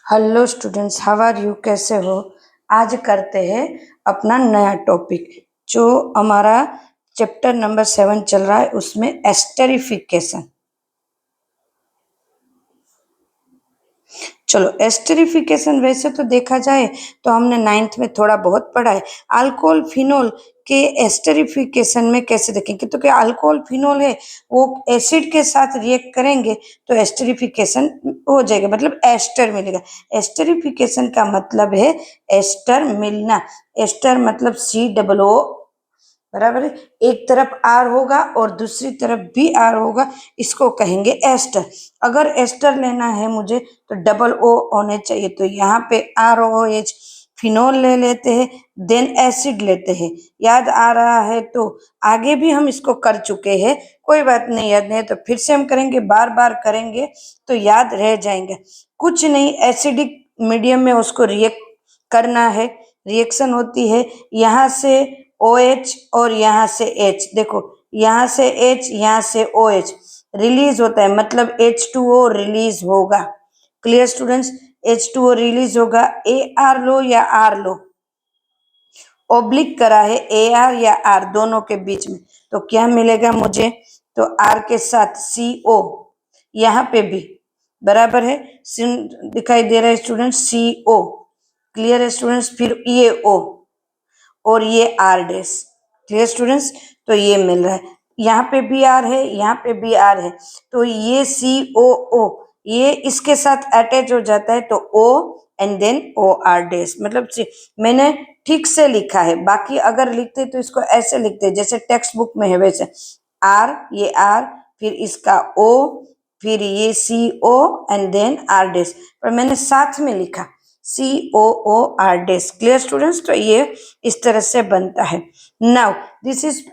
Hello students, how are you? कैसे हो? आज करते हैं अपना नया टॉपिक जो हमारा चैप्टर नंबर 7 चल रहा है, उसमें एस्टरिफिकेशन। चलो, एस्टरिफिकेशन वैसे तो देखा जाए तो हमने 9th में थोड़ा बहुत पढ़ा है। अल्कोहल फिनोल के एस्टरिफिकेशन में कैसे देखेंगे, तो क्या अल्कोहल फिनोल है वो एसिड के साथ रिएक्ट करेंगे तो एस्टरिफिकेशन हो जाएगा, मतलब एस्टर मिलेगा। एस्टरिफिकेशन का मतलब है एस्टर मिलना। एस्टर मतलब COO, बराबर है। एक तरफ आर होगा और दूसरी तरफ भी आर होगा, इसको कहेंगे एस्टर। अगर एस्टर लेना है मुझे तो डबल ओ होने चाहिए, तो यहाँ पे ROH फिनोल ले लेते हैं, देन एसिड लेते हैं। याद आ रहा है तो आगे भी हम इसको कर चुके हैं, कोई बात नहीं, याद नहीं तो फिर से हम करेंगे, बार बार करेंगे तो याद रह जाएंगे। कुछ नहीं, एसिडिक मीडियम में उसको रिएक्ट करना है। रिएक्शन होती है यहाँ से OH और यहाँ से H, देखो यहाँ से H यहाँ से OH रिलीज होता है, मतलब H2O रिलीज होगा। Clear students? H2O रिलीज होगा। AR लो या R लो, ओब्लिक करा है AR या R दोनों के बीच में, तो क्या मिलेगा मुझे? तो R के साथ CO, यहाँ पे भी बराबर है, दिखाई दे रहा है स्टूडेंट्स, CO। क्लियर है स्टूडेंट्स? फिर ये O और ये R डैश। Clear students? तो ये मिल रहा है, यहाँ पे भी R है, यहाँ पे भी R है, तो ये COO ये इसके साथ अटैच हो जाता है, तो O and then OR dash, मतलब मैंने ठीक से लिखा है। बाकी अगर लिखते तो इसको ऐसे लिखते जैसे टेक्स्ट बुक में है वैसे, R, ये R, फिर इसका O, फिर ये CO and then R dash, पर मैंने साथ में लिखा COOR डैश। Clear students? तो ये इस तरह से बनता है। Now this is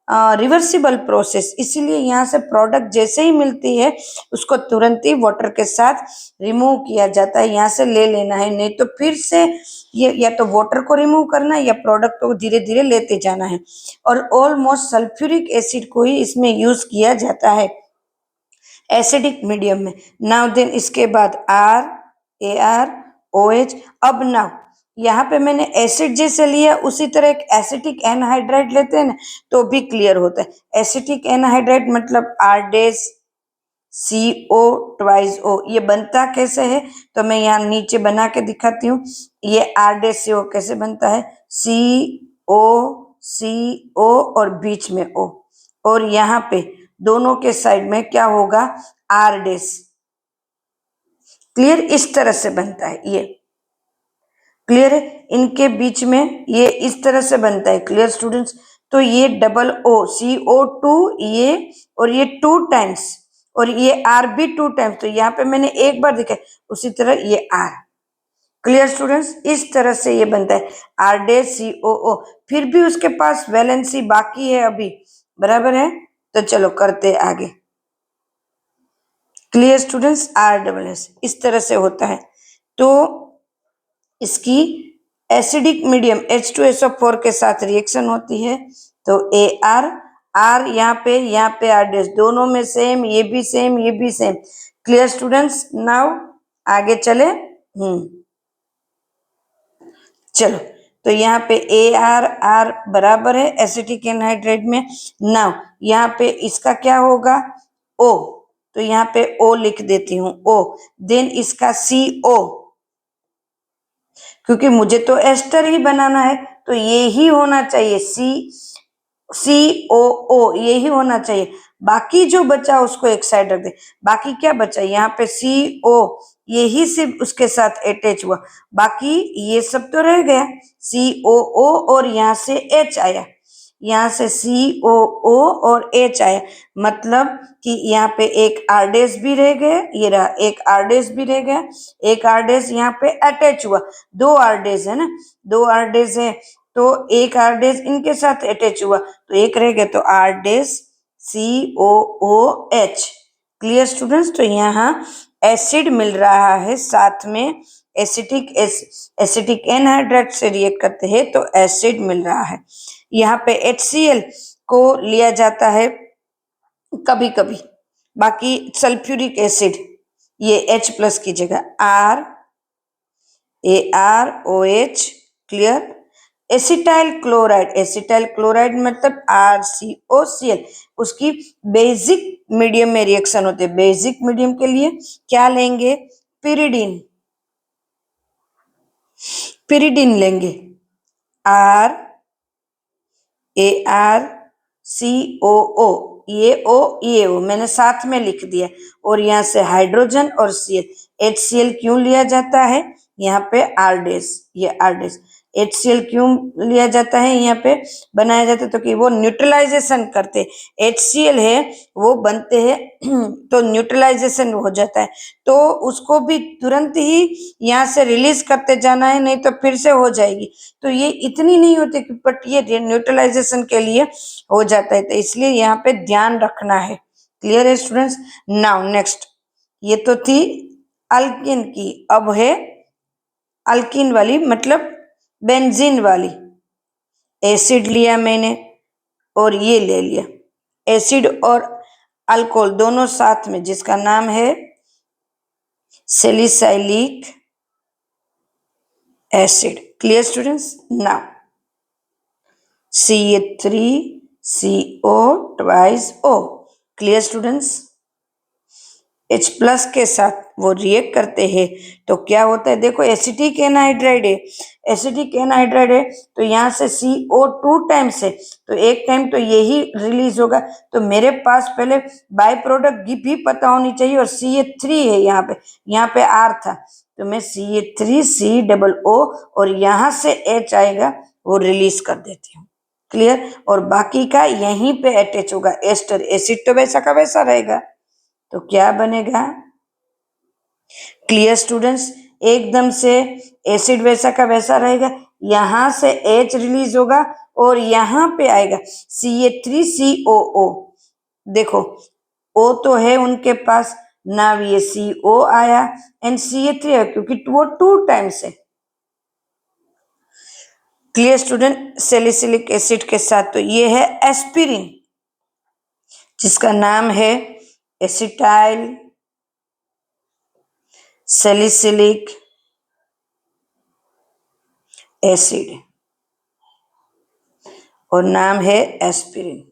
reversible process, इसीलिए यहाँ से प्रोडक्ट जैसे ही मिलती है उसको तुरंत ही वाटर के साथ रिमूव किया जाता है। यहाँ से ले लेना है, नहीं तो फिर से ये या तो वाटर को रिमूव करना है या प्रोडक्ट को धीरे धीरे लेते जाना है। और ऑलमोस्ट सल्फ्यूरिक एसिड को ही इसमें यूज किया जाता है एसिडिक मीडियम में। नाउ देन इसके बाद RAROH। अब नाउ यहाँ पे मैंने एसिड जैसे लिया, उसी तरह एक एसिटिक एनहाइड्राइड लेते हैं ना, तो भी क्लियर होता है। एसिटिक एनहाइड्राइड मतलब R dash CO twice O। ये बनता कैसे है तो मैं यहाँ नीचे बना के दिखाती हूँ। ये R डैश CO कैसे बनता है, CO और बीच में O, और यहाँ पे दोनों के साइड में क्या होगा, R डैश। क्लियर? इस तरह से बनता है ये। क्लियर है? इनके बीच में ये इस तरह से बनता है। Clear students? तो ये डबल O CO2 ये, और ये 2 टाइम्स, और ये R भी 2 टाइम्स, तो यहाँ पे मैंने एक बार दिखा, उसी तरह ये R। Clear students? इस तरह से ये बनता है R डैश COO। फिर भी उसके पास वैलेंसी बाकी है अभी, बराबर है? तो चलो करते आगे। Clear students? RSS इस तरह से होता है। तो इसकी एसिडिक मीडियम H2SO4 के साथ रिएक्शन होती है, तो AR R यहाँ पे R डैश, दोनों में सेम, ये भी सेम, ये भी सेम। Clear students? नाउ आगे चले। चलो, तो यहाँ पे AR बराबर है एसिटिक एनहाइड्राइड में। नाउ यहाँ पे इसका क्या होगा, O, तो यहाँ पे O लिख देती हूँ, O। देन इसका CO, क्योंकि मुझे तो एस्टर ही बनाना है तो ये ही होना चाहिए, COO ये ही होना चाहिए। बाकी जो बचा उसको एक साइड रख दे। बाकी क्या बचा, यहाँ पे CO ये ही सिर्फ उसके साथ अटैच हुआ, बाकी ये सब तो रह गया। COO और यहाँ से H आया, यहाँ से COO और H आया, मतलब कि यहाँ पे एक R डैश भी रह गया, ये रहा एक R डैश भी रह गया, एक R डैश यहाँ पे अटैच हुआ। 2 R डैश है ना, 2 R डैश है, तो एक R डैश इनके साथ अटैच हुआ, तो एक रह गया, तो R dash COOH। Clear students? तो यहाँ एसिड मिल रहा है, साथ में एसिटिक एनहाइड्राइड से रिएक्ट करते हैं तो एसिड मिल रहा है। यहाँ पे HCl को लिया जाता है कभी कभी, बाकी सल्फ्यूरिक एसिड ये H+ की जगह ArOH, क्लियर। एसिटाइल क्लोराइड मतलब RCOCl, उसकी बेसिक मीडियम में रिएक्शन होते हैं। बेसिक मीडियम के लिए क्या लेंगे? पिरिडीन, पिरिडीन लेंगे। RArCOO, ये ओ मैंने साथ में लिख दिया, और यहाँ से हाइड्रोजन और HCl क्यों लिया जाता है? यहाँ पे R डैश, ये R डैश। HCl क्यों लिया जाता है? यहाँ पे बनाया जाता है तो कि वो न्यूट्रलाइजेशन करते। HCl है वो बनते हैं तो न्यूट्रलाइजेशन हो जाता है, तो उसको भी तुरंत ही यहाँ से रिलीज करते जाना है, नहीं तो फिर से हो जाएगी। तो ये इतनी नहीं होती, बट ये न्यूट्रलाइजेशन के लिए हो जाता है, तो इसलिए यहाँ पे ध्यान रखना है। क्लियर है स्टूडेंट्स? नाउ नेक्स्ट, ये तो थी अल्किन की, अब है अल्किन वाली, मतलब बेंजीन वाली। एसिड लिया मैंने और ये ले लिया, एसिड और अल्कोहल दोनों साथ में, जिसका नाम है salicylic acid. Clear students? Now CH3CO twice O। Clear students? H plus के साथ वो रिएक्ट करते हैं तो क्या होता है? देखो एसिटिक एनहाइड्राइड है, एसिटिक एनहाइड्राइड है तो यहाँ से CO2 टाइम्स है, तो एक टाइम तो यही रिलीज होगा। तो मेरे पास पहले बाय प्रोडक्ट भी पता होनी चाहिए, और CH3 है यहाँ पे R था, तो मैं CH3COO और यहाँ से H आएगा वो रिलीज कर देती हूँ। क्लियर? और बाकी का यहीं पे अटैच होगा एस्टर, एसिड तो वैसा का वैसा रहेगा, तो क्या बनेगा? Clear students? एकदम से एसिड वैसा का वैसा रहेगा, यहां से H रिलीज होगा और यहाँ पे आएगा CH3COO। देखो O तो है उनके पास, ना ये CO आया एंड CH3 आया, क्योंकि वो 2 टाइम्स है। Clear student? सैलिसिलिक एसिड के साथ तो ये है एस्पिरिन, जिसका नाम है एसिटाइल सैलिसिलिक एसिड, और नाम है एस्पिरिन।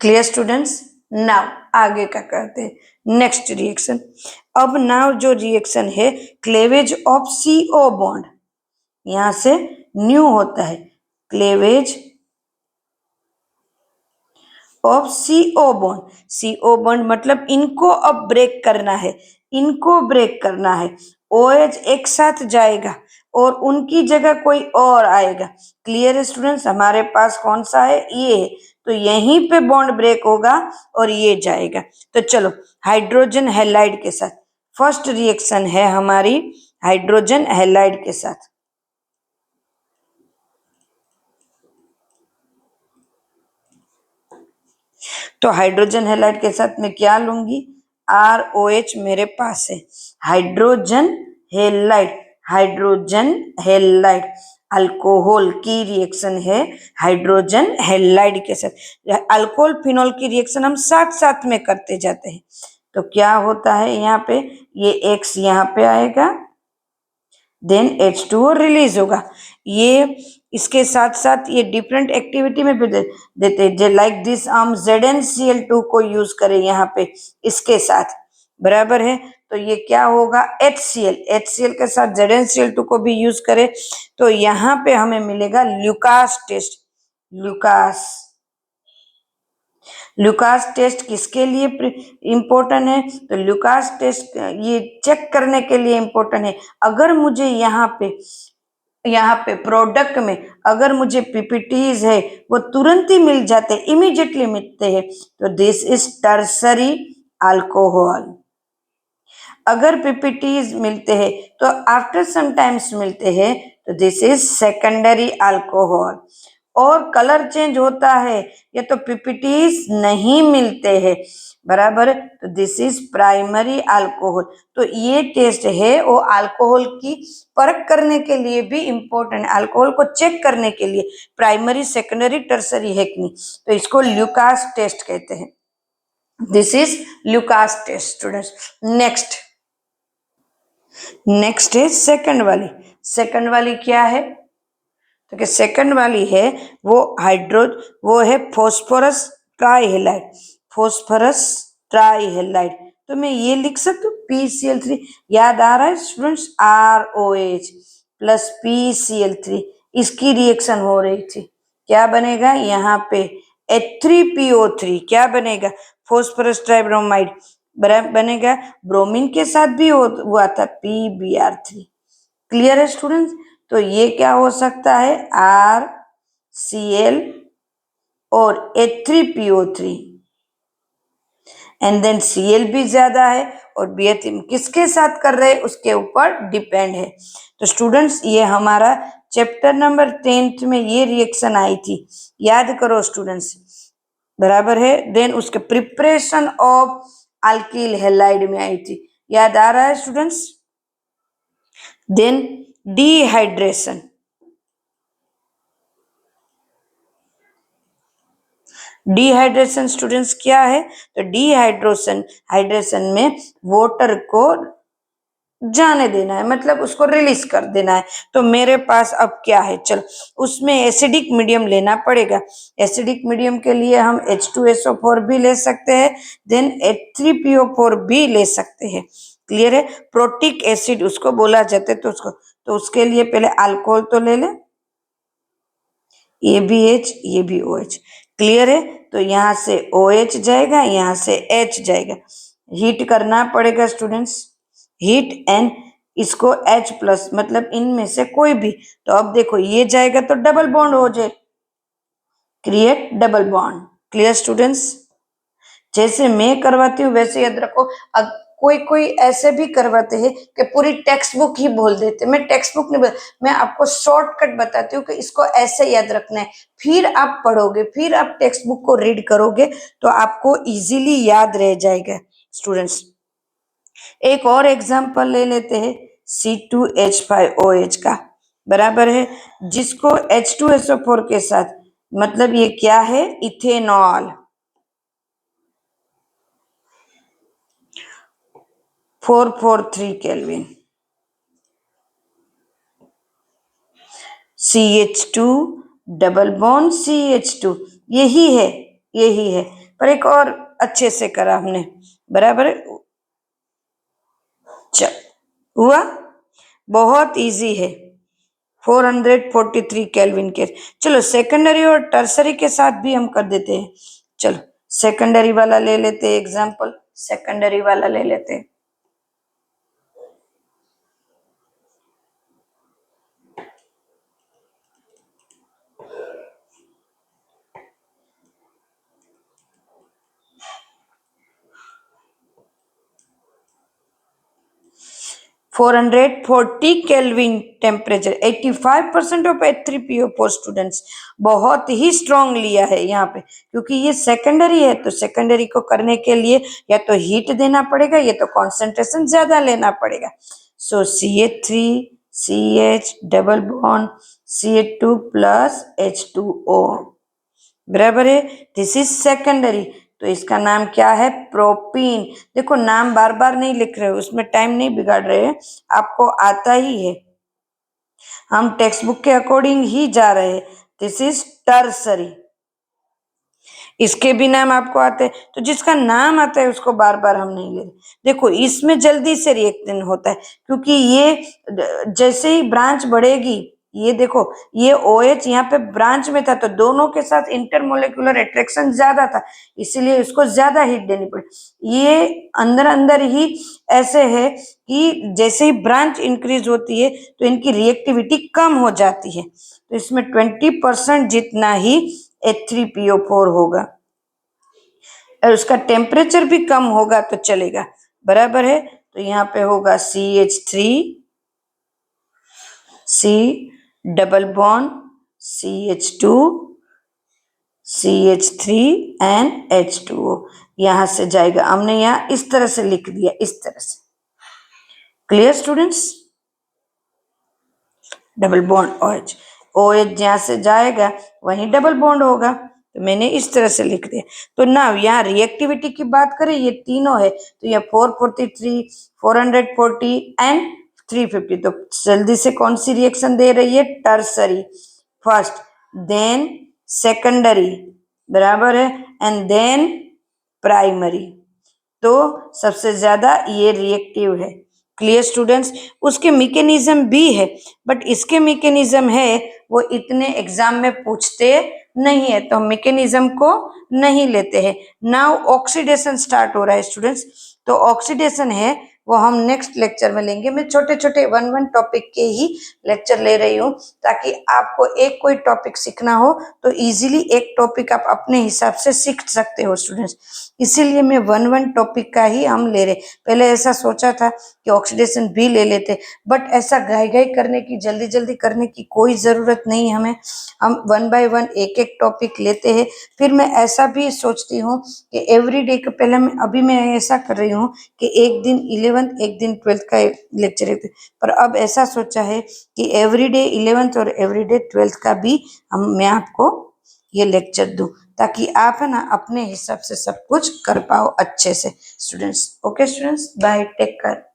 Clear students? नाउ आगे का करते हैं नेक्स्ट रिएक्शन। अब नाउ जो रिएक्शन है क्लेवेज ऑफ CO बॉन्ड, यहां से न्यू होता है cleavage of CO bond. CO bond मतलब इनको अब ब्रेक करना है, इनको ब्रेक करना है। OH एक साथ जाएगा और उनकी जगह कोई और आएगा। क्लियर है स्टूडेंट्स? हमारे पास कौन सा है? ये है, तो यहीं पे बॉन्ड ब्रेक होगा और ये जाएगा। तो चलो हाइड्रोजन हैलाइड के साथ फर्स्ट रिएक्शन है हमारी, हाइड्रोजन हैलाइड के साथ। तो हाइड्रोजन हैलाइड के साथ मैं क्या लूंगी? ROH मेरे पास है, hydrogen halide, hydrogen halide alcohol की रिएक्शन है हाइड्रोजन हैलाइड के साथ। अल्कोहल फिनोल की रिएक्शन हम साथ साथ में करते जाते हैं, तो क्या होता है यहाँ पे? ये X यहाँ पे आएगा, देन H2O रिलीज होगा। ये इसके साथ साथ ये डिफरेंट एक्टिविटी में भी देते हैं, लाइक दिस हम ZnCl2 को यूज करें यहाँ पे इसके साथ, बराबर है। तो ये क्या होगा? HCl के साथ ZnCl2 को भी यूज करें तो यहाँ पे हमें मिलेगा ल्यूकास टेस्ट। ल्यूकास टेस्ट किसके लिए इम्पोर्टेंट है? तो ल्यूकास टेस्ट ये चेक करने के लिए इम्पोर्टेंट है, अगर मुझे यहाँ पे प्रोडक्ट में अगर मुझे पीपीटीज है वो तुरंत ही मिल जाते, इमीडिएटली मिलते हैं, तो दिस इज टर्सरी अल्कोहल। अगर पीपीटीज मिलते हैं तो आफ्टर सम टाइम्स मिलते हैं, तो दिस इज सेकेंडरी अल्कोहल। और कलर चेंज होता है ये तो पीपीटीज नहीं मिलते हैं, बराबर, तो दिस इज प्राइमरी अल्कोहल। तो ये टेस्ट है वो अल्कोहल की परख करने के लिए भी इम्पोर्टेंट है, अल्कोहल को चेक करने के लिए प्राइमरी सेकेंडरी टर्सरी है कि नहीं, तो इसको ल्यूकास टेस्ट कहते हैं। This is Lucas test students. Next है सेकंड वाली क्या है? तो कि सेकंड वाली है वो है फॉस्फोरस ट्राईहेलाइड। तो मैं ये लिख सकती हूँ PCl3। याद आ रहा है स्टूडेंट्स? ROH प्लस PCl3, इसकी रिएक्शन हो रही थी। क्या बनेगा यहाँ पे? H3PO3। क्या बनेगा? फॉस्फोरस ट्राइब्रोमाइड बनेगा। ब्रोमीन के साथ भी हुआ था PBr3। क्लियर है स्टूडेंट्स? तो ये क्या हो सकता है? RCl और H3PO3 एंड देन Cl भी ज्यादा है और BH3 किसके साथ कर रहे हैं उसके ऊपर डिपेंड है। तो स्टूडेंट्स ये हमारा चैप्टर नंबर 10 में ये रिएक्शन आई थी, याद करो स्टूडेंट्स, बराबर है। देन उसके प्रिपरेशन ऑफ अल्किल हैलाइड में आई थी, याद आ रहा है स्टूडेंट्स? देन डिहाइड्रेशन स्टूडेंट्स क्या है? तो हाइड्रेशन में वाटर को जाने देना है, मतलब उसको रिलीज कर देना है। तो मेरे पास अब क्या है? चलो उसमें एसिडिक मीडियम लेना पड़ेगा। एसिडिक मीडियम के लिए हम H2SO4 भी ले सकते हैं, देन H3PO4 भी ले सकते हैं। क्लियर है? प्रोटिक एसिड उसको बोला जाता है। तो उसके लिए पहले अल्कोहल तो ले ले, ABH ये भी OH। क्लियर है? तो यहाँ से OH जाएगा, यहाँ से H जाएगा। हीट करना पड़ेगा स्टूडेंट्स, हीट एंड इसको H प्लस, मतलब इनमें से कोई भी। तो अब देखो ये जाएगा तो डबल बॉन्ड हो जाए, create double bond. Clear students? जैसे मैं करवाती हूँ वैसे याद रखो। कोई कोई ऐसे भी करवाते हैं कि पूरी टेक्स्ट बुक ही बोल देते। मैं टेक्स्ट बुक नहीं मैं आपको शॉर्टकट बताती हूँ कि इसको ऐसे याद रखना है। फिर आप पढ़ोगे, फिर आप टेक्स्ट बुक को रीड करोगे तो आपको इजीली याद रह जाएगा स्टूडेंट्स। एक और एग्जांपल ले लेते हैं C2H5OH का, बराबर है, जिसको H2SO4 के साथ, मतलब ये क्या है? Ethanol. 443 kelvin. CH2 double bond CH2, यही है पर एक और अच्छे से करा हमने, बराबर है। चल हुआ, बहुत इजी है। 443 केल्विन के। चलो सेकेंडरी और टर्सरी के साथ भी हम कर देते हैं। चलो सेकेंडरी वाला ले लेते हैं एग्जांपल, सेकेंडरी वाला ले लेते हैं। (440 kelvin temperature, 85% of H3PO4 students. बहुत ही स्ट्रॉन्ग लिया है यहाँ पे, क्योंकि ये सेकेंडरी है। तो सेकेंडरी को करने के लिए या तो हीट देना पड़ेगा या तो कॉन्सेंट्रेशन ज्यादा लेना पड़ेगा। सो CH3 CH double bond CH2 plus H2O, बराबर है। This is secondary. तो इसका नाम क्या है? प्रोपीन। देखो नाम बार बार नहीं लिख रहे हो, उसमें टाइम नहीं बिगाड़ रहे हैं, आपको आता ही है। हम टेक्स्ट बुक के अकॉर्डिंग ही जा रहे हैं। This is tertiary. इसके भी नाम आपको आते हैं, तो जिसका नाम आता है उसको बार बार हम नहीं ले रहे। देखो इसमें जल्दी से रिएक्शन होता है, क्योंकि ये जैसे ही ब्रांच बढ़ेगी, ये देखो ये OH यहाँ पे ब्रांच में था तो दोनों के साथ इंटरमोलिकुलर अट्रैक्शन ज्यादा था, इसीलिए इसको ज्यादा हीट देनी पड़ी। ये अंदर अंदर ही ऐसे है कि जैसे ही ब्रांच इंक्रीज होती है तो इनकी रिएक्टिविटी कम हो जाती है। तो इसमें 20% जितना ही H3PO4 होगा और उसका टेम्परेचर भी कम होगा तो चलेगा, बराबर है। तो यहाँ पे होगा CH3 C double bond CH2 CH3 and H2O, यहां से जाएगा। हमने यहाँ इस तरह से लिख दिया, इस तरह से। Clear students? Double bond OH, OH जहां से जाएगा वहीं डबल बॉन्ड होगा। तो मैंने इस तरह से लिख दिया। तो ना यहाँ रिएक्टिविटी की बात करें, ये तीनों है, तो ये 443, 440 एंड 350। तो जल्दी से कौन सी रिएक्शन दे रही है? टर्सरी फर्स्ट, देन सेकेंडरी, बराबर है, एंड देन प्राइमरी। तो सबसे ज्यादा ये रिएक्टिव है। Clear students? उसके मैकेनिज्म भी है, बट इसके मैकेनिज्म है वो इतने एग्जाम में पूछते नहीं है, तो मैकेनिज्म को नहीं लेते हैं। नाउ ऑक्सीडेशन स्टार्ट हो रहा है स्टूडेंट्स। तो ऑक्सीडेशन है वो हम नेक्स्ट लेक्चर में लेंगे। मैं छोटे छोटे वन वन टॉपिक के ही लेक्चर ले रही हूँ, ताकि आपको एक कोई टॉपिक सीखना हो तो इजीली एक टॉपिक आप अपने हिसाब से सीख सकते हो स्टूडेंट्स। इसीलिए मैं वन वन टॉपिक का ही हम ले रहे। पहले ऐसा सोचा था कि ऑक्सीडेशन भी ले लेते, बट ऐसा घाई घाई करने की, जल्दी जल्दी करने की कोई ज़रूरत नहीं हमें। हम वन बाय वन एक एक टॉपिक लेते हैं। फिर मैं ऐसा भी सोचती हूँ कि एवरी डे के पहले मैं ऐसा कर रही हूँ कि एक दिन 11th एक दिन 12th का लेक्चर है, पर अब ऐसा सोचा है कि एवरी डे 11th और एवरी डे 12th का भी मैं आपको ये लेक्चर दूं, ताकि आप है ना अपने हिसाब से सब कुछ कर पाओ अच्छे से students. Okay students, bye, take care.